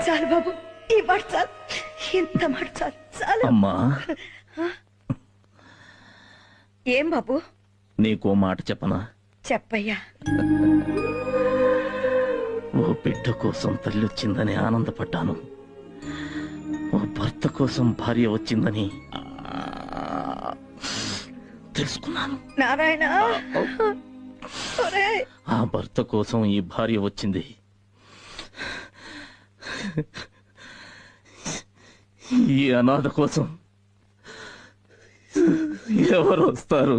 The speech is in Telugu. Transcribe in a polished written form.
చాలు బాబు, ఈ మాట చాలు, ఇంత మాట చాలు చాలు. అమ్మా, ఏం బాబు? నీకో మాట చెప్పనా? చెప్పయ్యా. ఓ బిడ్డ కోసం తల్లి వచ్చిందని ఆనందపడ్డాను, ఓ భర్త కోసం భార్య వచ్చిందని తెలుసుకున్నాను. నారాయణ, ఆ భర్త కోసం ఈ భార్య వచ్చింది, ఈ అనాథ కోసం ఎవరు వస్తారు?